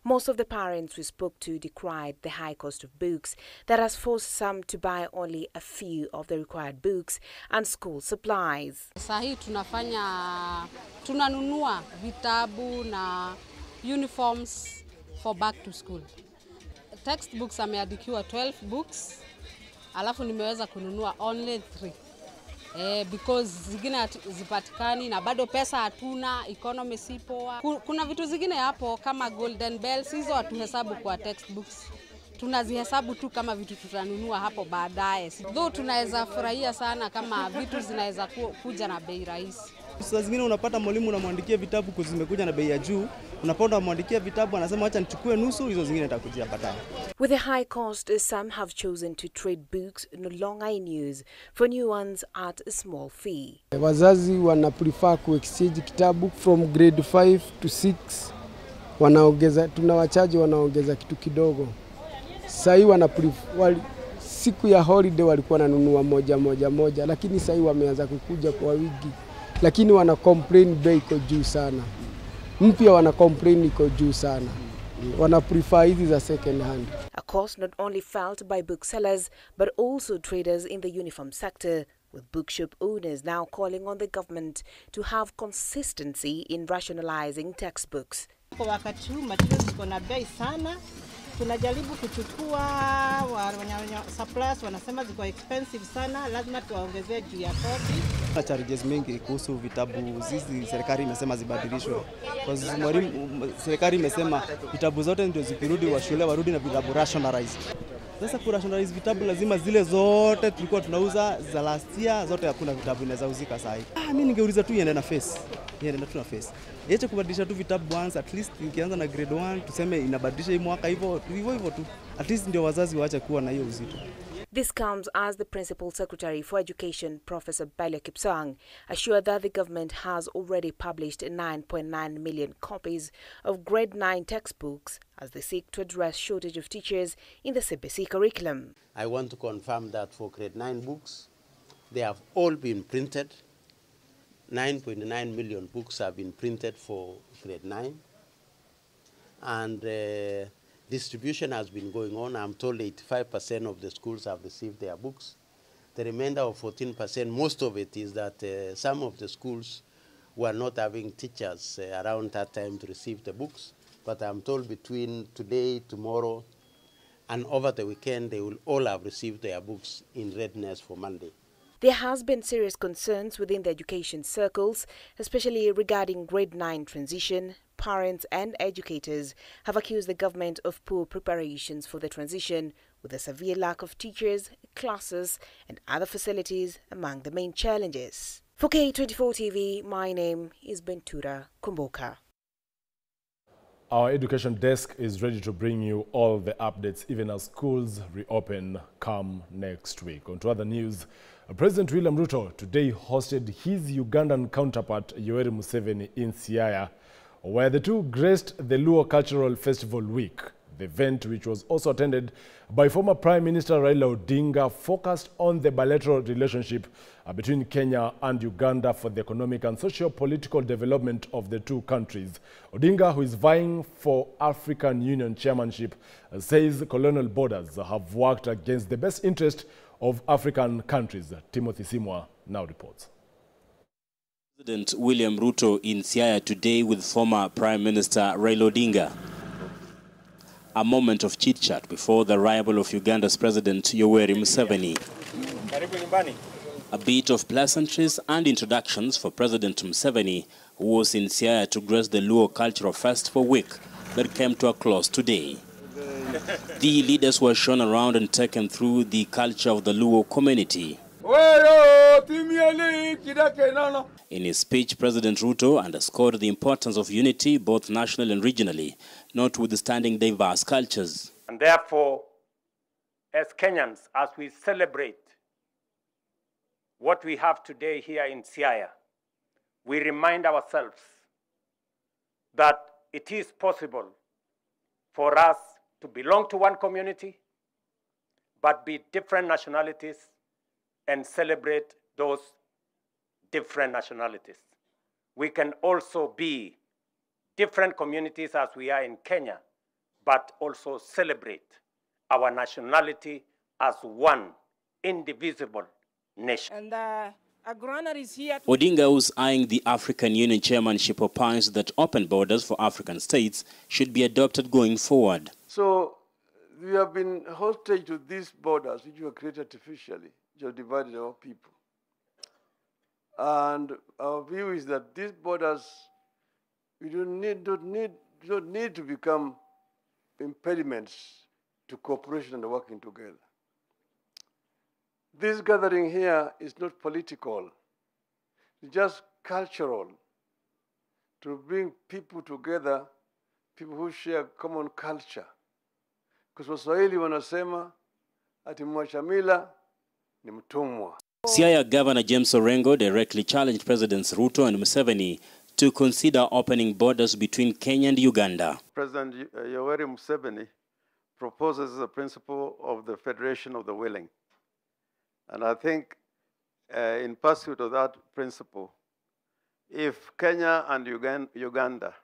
Most of the parents we spoke to decried the high cost of books that has forced some to buy only a few of the required books and school supplies. Sahi tunanunua vitabu na uniforms for back to school. Textbooks ameandikiwa 12 books, alafu nimeweza kununua only 3. Because zingine zipatikani na bado pesa hatuna, economy si poa. Kuna vitu zingine hapo kama golden bells, hizo hatuhesabu kwa textbooks. Tunazihesabu tu kama vitu tutanunua hapo baadaye. Though tunaweza furahia sana kama vitu zinaweza kuja na bei rahisi. Saa zingine unapata mwalimu unamwandikia vitabu kuzimekuja na bei ya juu, unapata unamwandikia vitabu anasema acha nichukue nusu, hizo zingine itakujia baadaye. With the high cost, some have chosen to trade books no longer in use for new ones at a small fee. Wazazi wana prefer ku-exchange kitabu from grade 5 to 6. Wanaongeza, tunawachaji wanaongeza kitu kidogo. Sasa siku ya holiday walikuwa wananunua moja, lakini sasa wameanza kukuja kwa wingi. Lakini wana complain bei iko juu sana. Mpya wana complain iko juu sana. Wana prefer hizi za second hand. A cost not only felt by booksellers but also traders in the uniform sector, with bookshop owners now calling on the government to have consistency in rationalizing textbooks. Kwa wakati huu materials ziko na bei sana. Tunajaribu kuchukua suppliers wanasema ziko expensive sana, lazima tuwaongezee juu ya kodi. Charges mingi kuhusu vitabu hizi serikali imesema zibadilishwe. Kwa sababu serikali imesema vitabu zote ndio zikirudi wa shule warudi na vitabu rationalized. Sasa ku rationalize vitabu lazima zile zote tulikuwa tunauza za last year zote hakuna vitabu inaweza uzika sasa hivi. Mimi ningeuliza tu iende na face. Iende tu na face. Yeche kubadilisha tu vitabu once, at least nikianza na grade 1 tuseme inabadilisha hii mwaka hivyo tu. At least ndio wazazi waache kuwa na hiyo uzito. This comes as the Principal Secretary for Education, Professor Bailey Kipsang, assured that the government has already published 9.9 million copies of grade 9 textbooks as they seek to address shortage of teachers in the CBC curriculum. I want to confirm that for grade 9 books, they have all been printed. 9.9 million books have been printed for grade 9. And distribution has been going on. I'm told 85% of the schools have received their books. The remainder of 14%, most of it is that some of the schools were not having teachers around that time to receive the books. But I'm told between today, tomorrow, and over the weekend, they will all have received their books in readiness for Monday. There has been serious concerns within the education circles, especially regarding grade 9 transition. Parents and educators have accused the government of poor preparations for the transition, with a severe lack of teachers, classes, and other facilities among the main challenges. For K24 TV, my name is Bentura Kumboka. Our education desk is ready to bring you all the updates, even as schools reopen come next week. On to other news, President William Ruto today hosted his Ugandan counterpart Yoweri Museveni in Siaya, where the two graced the Luo Cultural Festival Week. The event, which was also attended by former Prime Minister Raila Odinga, focused on the bilateral relationship between Kenya and Uganda for the economic and socio-political development of the two countries. Odinga, who is vying for African Union chairmanship, says colonial borders have worked against the best interest of African countries. Timothy Simwa now reports. President William Ruto in Siaya today with former Prime Minister Raila Odinga. A moment of chit-chat before the arrival of Uganda's President Yoweri Museveni. A bit of pleasantries and introductions for President Museveni, who was in Siaya to grace the Luo Cultural Festival Week that came to a close today. The leaders were shown around and taken through the culture of the Luo community. In his speech, President Ruto underscored the importance of unity, both nationally and regionally, notwithstanding diverse cultures. And therefore, as Kenyans, as we celebrate what we have today here in Siaya, we remind ourselves that it is possible for us to belong to one community, but be different nationalities and celebrate those different nationalities. We can also be different communities as we are in Kenya, but also celebrate our nationality as one indivisible nation. And Agrana is here. Odinga, who's eyeing the African Union chairmanship, opines that open borders for African states should be adopted going forward. So we have been hostage to these borders which were created artificially, which have divided our people. And our view is that these borders, we don't need to become impediments to cooperation and working together. This gathering here is not political, it's just cultural, to bring people together, people who share common culture. Because Waswahili wanasema ati mwachamila ni mtumwa. Siaya Governor James Orengo directly challenged Presidents Ruto and Museveni to consider opening borders between Kenya and Uganda. President Yoweri Museveni proposes the principle of the Federation of the Willing. And I think in pursuit of that principle, if Kenya and Uganda,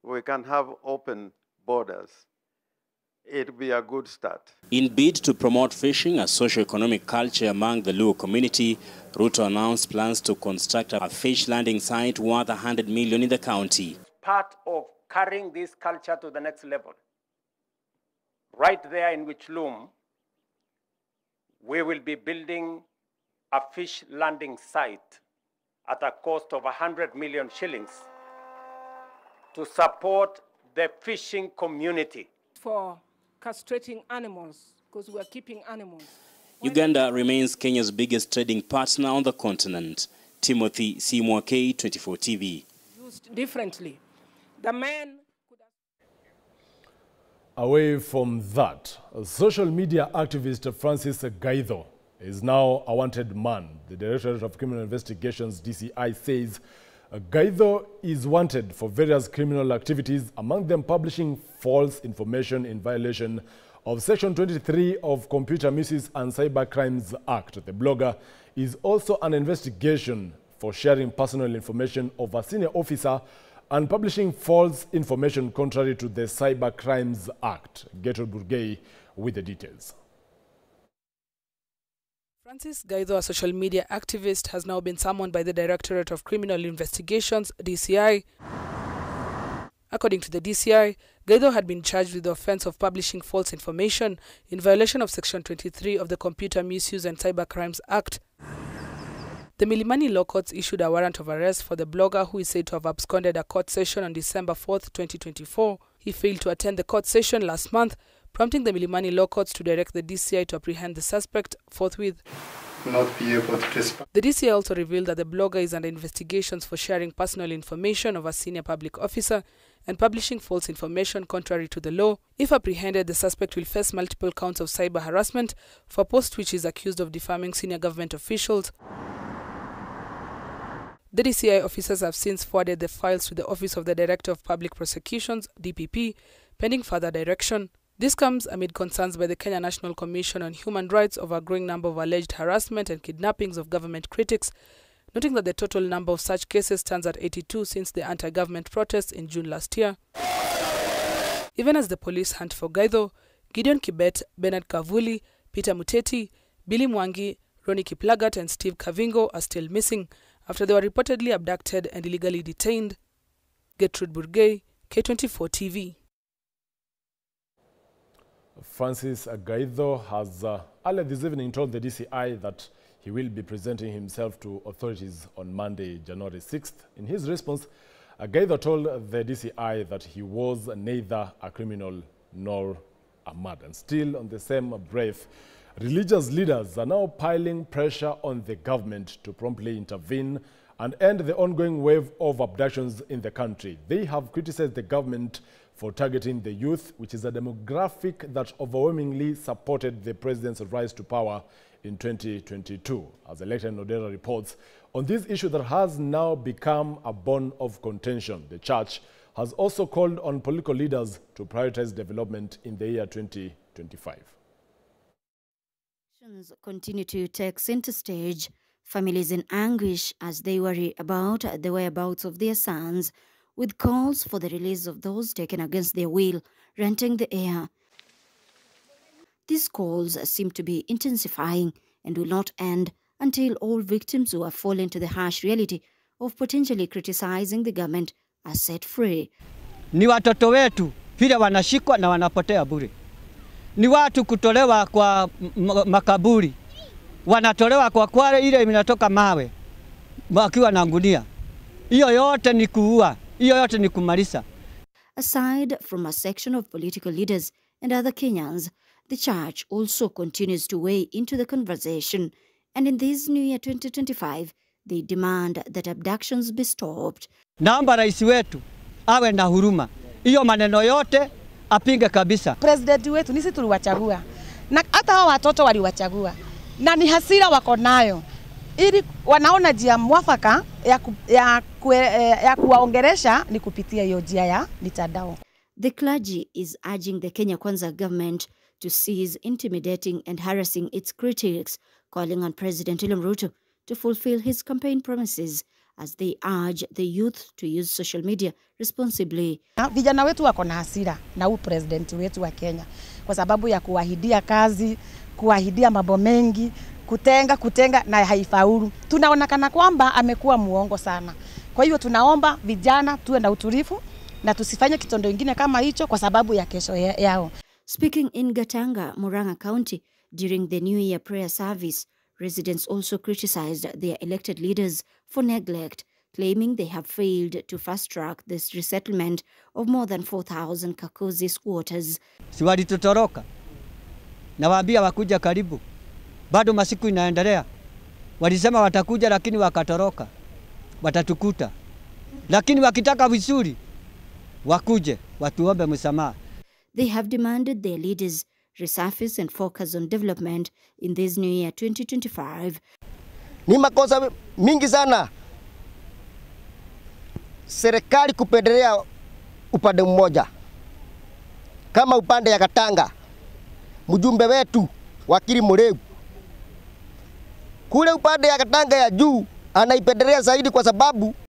we can have open borders, it would be a good start. In bid to promote fishing, a socio-economic culture among the Luo community, Ruto announced plans to construct a fish landing site worth 100 million in the county. Part of carrying this culture to the next level. Right there in Wichloom, we will be building a fish landing site at a cost of 100 million shillings to support the fishing community. For castrating animals, because we are keeping animals. Uganda remains Kenya's biggest trading partner on the continent. Timothy Simwa, K24 TV. Used differently. The man could have... Away from that, social media activist Francis Gaidho is now a wanted man. The Directorate of Criminal Investigations, DCI, says Gaidho is wanted for various criminal activities, among them publishing false information in violation of Section 23 of Computer Misuse and Cyber Crimes Act. The blogger is also an investigation for sharing personal information of a senior officer and publishing false information contrary to the Cyber Crimes Act. Gertrude Burgay with the details. Francis Gaidho, a social media activist, has now been summoned by the Directorate of Criminal Investigations, DCI. According to the DCI, Gaidho had been charged with the offense of publishing false information in violation of Section 23 of the Computer Misuse and Cyber Crimes Act. The Milimani Law Courts issued a warrant of arrest for the blogger, who is said to have absconded a court session on December 4th, 2024. He failed to attend the court session last month, prompting the Milimani Law Courts to direct the DCI to apprehend the suspect forthwith. Not be able to respond. The DCI also revealed that the blogger is under investigations for sharing personal information of a senior public officer and publishing false information contrary to the law. If apprehended, the suspect will face multiple counts of cyber harassment for a post which is accused of defaming senior government officials. The DCI officers have since forwarded the files to the Office of the Director of Public Prosecutions, DPP, pending further direction. This comes amid concerns by the Kenya National Commission on Human Rights over a growing number of alleged harassment and kidnappings of government critics, noting that the total number of such cases stands at 82 since the anti-government protests in June last year. Even as the police hunt for Gaidho, Gideon Kibet, Bernard Kavuli, Peter Muteti, Billy Mwangi, Ronnie Kiplagat and Steve Kavingo are still missing after they were reportedly abducted and illegally detained. Gertrude Burgay, K24 TV. Francis Gaidho has earlier this evening told the DCI that he will be presenting himself to authorities on Monday, January 6th. In his response, Gaidho told the DCI that he was neither a criminal nor a mad. And still on the same breath, religious leaders are now piling pressure on the government to promptly intervene and end the ongoing wave of abductions in the country. They have criticized the government for targeting the youth, which is a demographic that overwhelmingly supported the president's rise to power in 2022. As Elected Nodera reports, on this issue that has now become a bone of contention, the church has also called on political leaders to prioritize development in the year 2025. Continue to take center stage. Families in anguish as they worry about the whereabouts of their sons, with calls for the release of those taken against their will, renting the air. These calls seem to be intensifying and will not end until all victims who have fallen to the harsh reality of potentially criticizing the government are set free. Ni watoto wetu vile wanashikwa na wanapotea bure. Ni watu kutolewa kwa makaburi. Wanatolewa kwa kware ile inatoka mawe. Wakiwa na ngunia. Hiyo yote ni kuua. Hiyo yote ni kumaliza. Aside from a section of political leaders and other Kenyans, the church also continues to weigh into the conversation, and in this new year 2025, they demand that abductions be stopped. Naomba rais wetu awe na huruma. Hiyo maneno yote apinge kabisa. President wetu nisi tuliwachagua. Na hata hao watoto waliwachagua. Na ni hasira wako nayo. Ili wanaona njia mwafaka ya kuwaongeresha ni kupitia hiyo njia ya mitandao. The clergy is urging the Kenya Kwanza government to cease intimidating and harassing its critics, calling on President William Ruto to fulfill his campaign promises as they urge the youth to use social media responsibly. Vijana wetu wako na hasira na huu president wetu wa Kenya kwa sababu ya kuahidia kazi, kuahidia mambo mengi, kutenga na haifaulu. Tunaonekana kwamba amekuwa muongo sana. Kwa hiyo tunaomba vijana tuwe na utulivu na tusifanye kitendo kingine kama hicho kwa sababu ya kesho yao. Speaking in Gatanga, Murang'a County, during the New Year prayer service, residents also criticized their elected leaders for neglect, claiming they have failed to fast-track this resettlement of more than 4,000 Kakuzi squatters. Si walitutoroka. Nawaambia wakuja karibu. Bado masiku inaendelea. Walisema watakuja lakini wakatoroka. Watatukuta. Lakini wakitaka vizuri, wakuje, watuombe msamaha. They have demanded their leaders resurface and focus on development in this new year 2025. Ni makosa mingi sana serikali kupendelea upande mmoja. Kama upande ya Katanga, mjumbe wetu wakili Muregu kule upande ya Katanga ya juu anaipendelea zaidi kwa sababu